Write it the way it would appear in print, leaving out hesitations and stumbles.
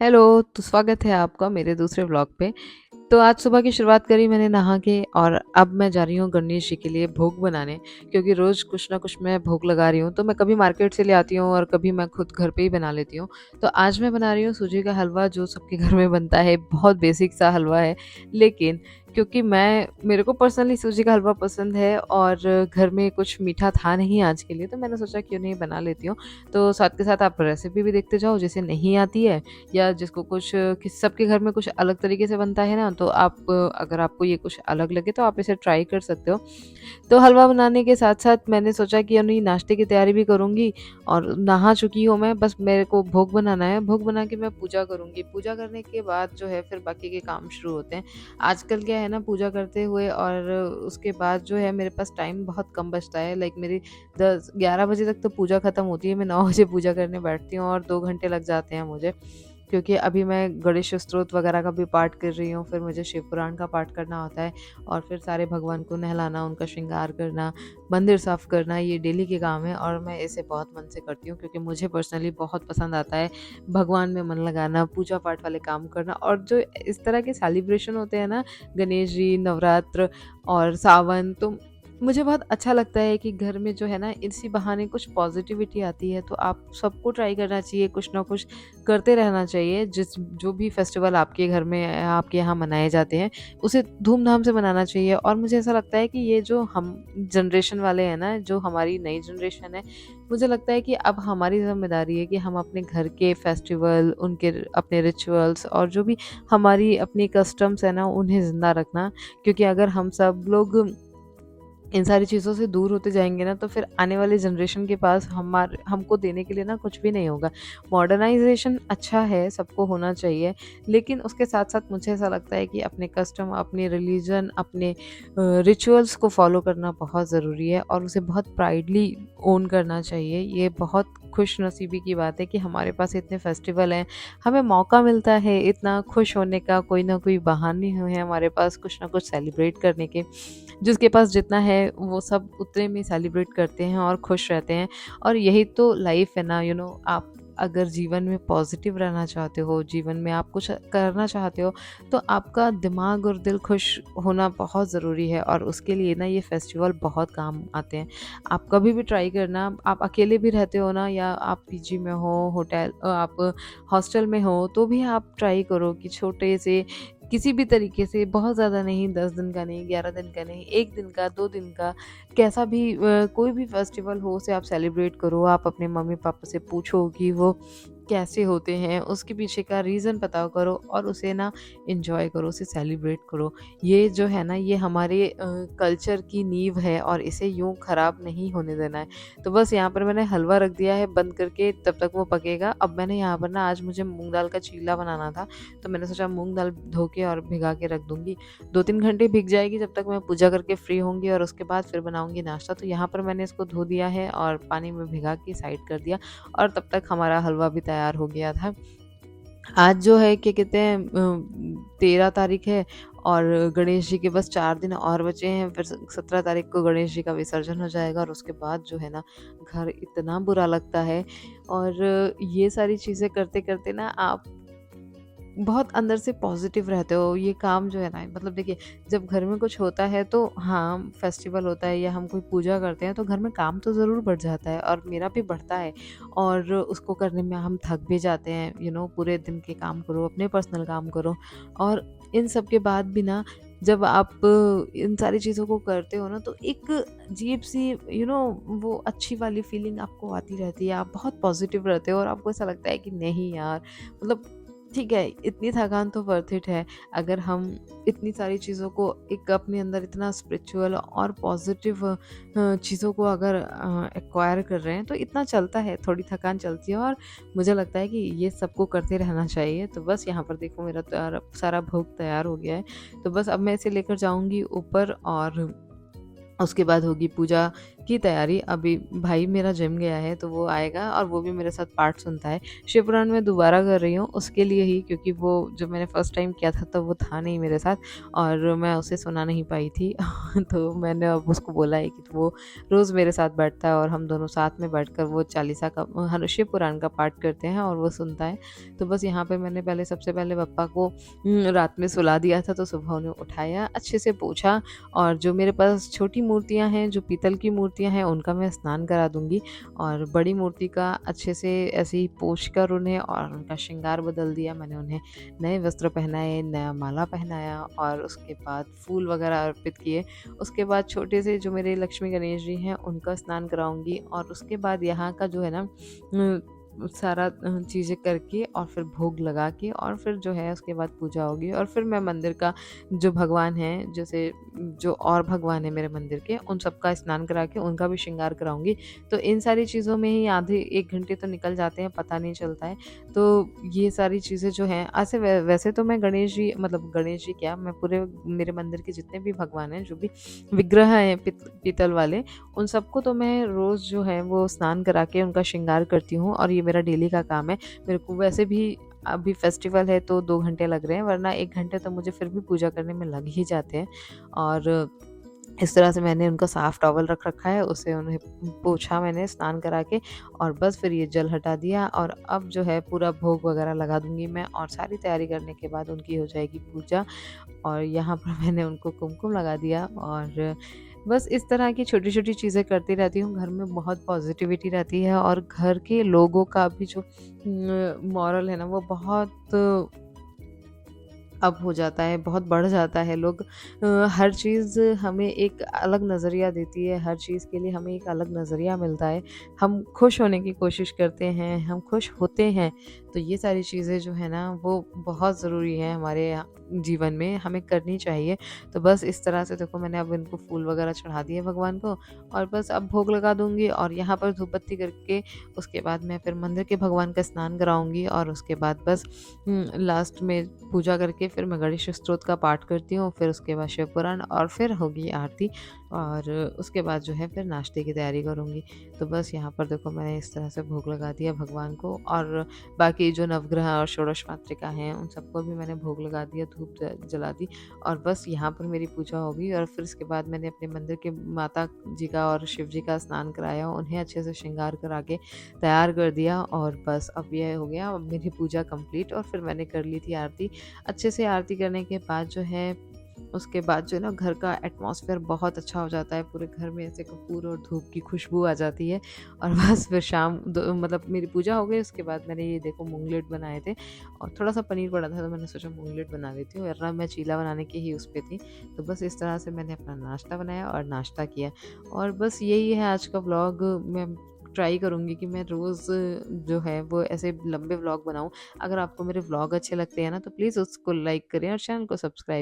Hello, तो स्वागत है आपका मेरे दूसरे व्लॉग पे। तो आज सुबह की शुरुआत करी मैंने नहा के और अब मैं जा रही हूँ गणेश जी के लिए भोग बनाने क्योंकि रोज़ कुछ ना कुछ मैं भोग लगा रही हूँ। तो मैं कभी मार्केट से ले आती हूँ और कभी मैं खुद घर पे ही बना लेती हूँ। तो आज मैं बना रही हूँ सूजी का हलवा जो सबके घर में बनता है, बहुत बेसिक सा हलवा है। लेकिन क्योंकि मेरे को पर्सनली सूजी का हलवा पसंद है और घर में कुछ मीठा था नहीं आज के लिए, तो मैंने सोचा क्यों नहीं बना लेती हूँ। तो साथ के साथ आप रेसिपी भी देखते जाओ, जिसे नहीं आती है या जिसको कुछ किस सबके घर में कुछ अलग तरीके से बनता है ना, तो आप अगर आपको ये कुछ अलग लगे तो आप इसे ट्राई कर सकते हो। तो हलवा बनाने के साथ-साथ मैंने सोचा कि नहीं नाश्ते की तैयारी भी करूँगी और नहा चुकी हूँ मैं, बस मेरे को भोग बनाना है। भोग बना के मैं पूजा करूँगी। पूजा करने के बाद जो है फिर बाकी के काम शुरू होते हैं। आजकल क्या है ना, पूजा करते हुए और उसके बाद जो है मेरे पास टाइम बहुत कम बचता है। लाइक मेरी 10-11 बजे तक तो पूजा खत्म होती है। मैं 9 बजे पूजा करने बैठती हूँ और 2 घंटे लग जाते हैं मुझे। क्योंकि अभी मैं गणेश स्तोत्र वगैरह का भी पाठ कर रही हूँ, फिर मुझे शिव पुराण का पाठ करना होता है और फिर सारे भगवान को नहलाना, उनका श्रृंगार करना, मंदिर साफ करना, ये डेली के काम है और मैं इसे बहुत मन से करती हूँ क्योंकि मुझे पर्सनली बहुत पसंद आता है भगवान में मन लगाना, पूजा पाठ वाले काम करना। और जो इस तरह के सेलिब्रेशन होते हैं ना, गणेश जी, नवरात्र और सावन, तो मुझे बहुत अच्छा लगता है कि घर में जो है ना इसी बहाने कुछ पॉजिटिविटी आती है। तो आप सबको ट्राई करना चाहिए, कुछ ना कुछ करते रहना चाहिए। जो भी फेस्टिवल आपके घर में आपके यहाँ मनाए जाते हैं, उसे धूमधाम से मनाना चाहिए। और मुझे ऐसा लगता है कि ये जो हम जनरेशन वाले हैं ना, जो हमारी नई जनरेशन है, मुझे लगता है कि अब हमारी ज़िम्मेदारी है कि हम अपने घर के फेस्टिवल, उनके अपने रिचुअल्स और जो भी हमारी अपनी कस्टम्स है ना, उन्हें ज़िंदा रखना। क्योंकि अगर हम सब लोग इन सारी चीज़ों से दूर होते जाएँगे ना, तो फिर आने वाले जनरेशन के पास हमको देने के लिए ना कुछ भी नहीं होगा। मॉडर्नाइज़ेशन अच्छा है, सबको होना चाहिए, लेकिन उसके साथ-साथ मुझे ऐसा लगता है कि अपने कस्टम, अपने रिलीजन, अपने रिचुअल्स को फ़ॉलो करना बहुत ज़रूरी है और उसे बहुत प्राइडली ओन करना चाहिए। ये बहुत खुशनसीबी की बात है कि हमारे पास इतने फेस्टिवल हैं, हमें मौका मिलता है इतना खुश होने का, कोई ना कोई बहाने हैं हमारे पास कुछ ना कुछ सेलिब्रेट करने के। जिसके पास जितना है वो सब उतने में सेलिब्रेट करते हैं और खुश रहते हैं। और यही तो लाइफ है ना, आप अगर जीवन में पॉजिटिव रहना चाहते हो, जीवन में आप कुछ करना चाहते हो, तो आपका दिमाग और दिल खुश होना बहुत ज़रूरी है और उसके लिए ना ये फेस्टिवल बहुत काम आते हैं। आप कभी भी ट्राई करना, आप अकेले भी रहते हो ना या आप पीजी में हो, आप हॉस्टल में हो, तो भी आप ट्राई करो कि छोटे से किसी भी तरीके से, बहुत ज़्यादा नहीं, 10 दिन का नहीं, 11 दिन का नहीं, 1 दिन का, 2 दिन का, कैसा भी कोई भी फेस्टिवल हो उसे आप सेलिब्रेट करो। आप अपने मम्मी-पापा से पूछो कि वो कैसे होते हैं, उसके पीछे का रीज़न पता करो और उसे ना एन्जॉय करो, उसे सेलिब्रेट करो। ये जो है ना, ये हमारे कल्चर की नींव है और इसे यूँ ख़राब नहीं होने देना है। तो बस यहाँ पर मैंने हलवा रख दिया है बंद करके, तब तक वो पकेगा। अब मैंने यहाँ पर ना, आज मुझे मूँग दाल का चीला बनाना था, तो मैंने सोचा मूँग दाल धो के और भिगा के रख दूँगी। 2-3 घंटे भीग जाएगी जब तक मैं पूजा करके फ्री होंगी और उसके बाद फिर बनाऊँगी नाश्ता। तो यहाँ पर मैंने इसको धो दिया है और पानी में भिगा के साइड कर दिया और तब तक हमारा हलवा भी तैयार हो गया था। आज जो है क्या कहते हैं 13 तारीख है और गणेश जी के बस 4 दिन और बचे हैं, फिर 17 तारीख को गणेश जी का विसर्जन हो जाएगा और उसके बाद जो है ना, घर इतना बुरा लगता है। और ये सारी चीज़ें करते-करते ना आप बहुत अंदर से पॉजिटिव रहते हो। ये काम जो है ना, मतलब देखिए, जब घर में कुछ होता है तो हाँ, फेस्टिवल होता है या हम कोई पूजा करते हैं तो घर में काम तो ज़रूर बढ़ जाता है और मेरा भी बढ़ता है और उसको करने में हम थक भी जाते हैं। पूरे दिन के काम करो, अपने पर्सनल काम करो और इन सब के बाद भी ना, जब आप इन सारी चीज़ों को करते हो ना, तो एक अजीब सी वो अच्छी वाली फीलिंग आपको आती रहती है। आप बहुत पॉजिटिव रहते हो और आपको ऐसा लगता है कि नहीं यार, मतलब ठीक है, इतनी थकान तो वर्थ इट है। अगर हम इतनी सारी चीज़ों को एक अपने अंदर इतना स्पिरिचुअल और पॉजिटिव चीज़ों को अगर एक्वायर कर रहे हैं, तो इतना चलता है, थोड़ी थकान चलती है और मुझे लगता है कि ये सबको करते रहना चाहिए। तो बस यहाँ पर देखो, मेरा सारा भोग तैयार हो गया है। तो बस अब मैं इसे लेकर जाऊँगी ऊपर और उसके बाद होगी पूजा। की तैयारी अभी भाई मेरा जिम गया है तो वो आएगा और वो भी मेरे साथ पाठ सुनता है। शिव पुराण मैं दोबारा कर रही हूँ उसके लिए ही, क्योंकि वो जो मैंने फर्स्ट टाइम किया था तब वो था नहीं मेरे साथ और मैं उसे सुना नहीं पाई थी तो मैंने अब उसको बोला है कि वो रोज़ मेरे साथ बैठता है और हम दोनों साथ में बैठकर वो चालीसा का शिव पुराण का पाठ करते हैं और वो सुनता है। तो बस यहाँ पे मैंने पहले सबसे पहले पप्पा को रात में सुला दिया था, तो सुबह उन्हें उठाया, अच्छे से पोंछा और जो मेरे पास छोटी मूर्तियाँ हैं, जो पीतल की मूर्तियाँ हैं, उनका मैं स्नान करा दूँगी और बड़ी मूर्ति का अच्छे से ऐसे ही पोंछ कर उन्हें और उनका श्रृंगार बदल दिया। मैंने उन्हें नए वस्त्र पहनाए, नया माला पहनाया और उसके बाद फूल वगैरह अर्पित किए। उसके बाद छोटे से जो मेरे लक्ष्मी गणेश जी हैं, उनका स्नान कराऊँगी और उसके बाद यहाँ का जो है ना सारा चीज़ें करके और फिर भोग लगा के और फिर जो है उसके बाद पूजा होगी और फिर मैं मंदिर का जो भगवान हैं, जैसे जो और भगवान हैं मेरे मंदिर के, उन सबका स्नान करा के उनका भी श्रृंगार कराऊँगी। तो इन सारी चीज़ों में ही आधे 1 घंटे तो निकल जाते हैं, पता नहीं चलता है। तो ये सारी चीज़ें जो हैं ऐसे वैसे तो मैं गणेश जी, मतलब गणेश जी क्या, मैं पूरे मेरे मंदिर के जितने भी भगवान हैं, जो भी विग्रह हैं पीतल वाले, उन सबको तो मैं रोज़ जो है वो स्नान करा के उनका श्रृंगार करती हूँ और ये मेरा डेली का काम है। मेरे को वैसे भी अभी फेस्टिवल है तो 2 घंटे लग रहे हैं, वरना 1 घंटे तो मुझे फिर भी पूजा करने में लग ही जाते हैं। और इस तरह से मैंने उनका साफ़ टॉवल रख रखा है, उसे उन्हें पोंछा मैंने स्नान करा के और बस फिर ये जल हटा दिया और अब जो है पूरा भोग वगैरह लगा दूँगी मैं और सारी तैयारी करने के बाद उनकी हो जाएगी पूजा। और यहाँ पर मैंने उनको कुमकुम लगा दिया और बस इस तरह की छोटी-छोटी चीज़ें करती रहती हूँ। घर में बहुत पॉज़िटिविटी रहती है और घर के लोगों का भी जो मॉरल है ना वो बहुत अप हो जाता है, बहुत बढ़ जाता है। लोग हर चीज़ हमें एक अलग नज़रिया देती है, हर चीज़ के लिए हमें एक अलग नज़रिया मिलता है। हम खुश होने की कोशिश करते हैं, हम खुश होते हैं, तो ये सारी चीज़ें जो है ना वो बहुत ज़रूरी है हमारे जीवन में, हमें करनी चाहिए। तो बस इस तरह से देखो मैंने अब इनको फूल वगैरह चढ़ा दिए भगवान को और बस अब भोग लगा दूँगी और यहाँ पर धूप बत्ती करके उसके बाद मैं फिर मंदिर के भगवान का स्नान कराऊँगी और उसके बाद बस लास्ट में पूजा करके फिर मैं गणेश स्तोत्र का पाठ करती हूँ, फिर उसके बाद शिव पुराण और फिर होगी आरती और उसके बाद जो है फिर नाश्ते की तैयारी करूँगी। तो बस यहाँ पर देखो मैंने इस तरह से भोग लगा दिया भगवान को और बाकी जो नवग्रह और षोडश मातृका हैं उन सबको भी मैंने भोग लगा दिया, धूप जला दी और बस यहाँ पर मेरी पूजा हो गई और फिर इसके बाद मैंने अपने मंदिर के माता जी का और शिव जी का स्नान कराया, उन्हें अच्छे से श्रृंगार करा के तैयार कर दिया और बस अब ये हो गया, अब मेरी पूजा कंप्लीट और फिर मैंने कर ली थी आरती। अच्छे से आरती करने के बाद जो है उसके बाद जो है ना घर का एटमॉस्फेयर बहुत अच्छा हो जाता है, पूरे घर में ऐसे कपूर और धूप की खुशबू आ जाती है और बस फिर शाम मतलब मेरी पूजा हो गई, उसके बाद मैंने ये देखो मूंगलेट बनाए थे और थोड़ा सा पनीर पड़ा था तो मैंने सोचा मूंगलेट बना लेती हूँ, वरना मैं चीला बनाने की ही उस पे थी। तो बस इस तरह से मैंने अपना नाश्ता बनाया और नाश्ता किया और बस यही है आज का व्लॉग। मैं ट्राई करूँगी कि मैं रोज़ जो है वो ऐसे लंबे व्लॉग बनाऊँ। अगर आपको मेरे व्लॉग अच्छे लगते हैं ना तो प्लीज़ उसको लाइक करें और चैनल को सब्सक्राइब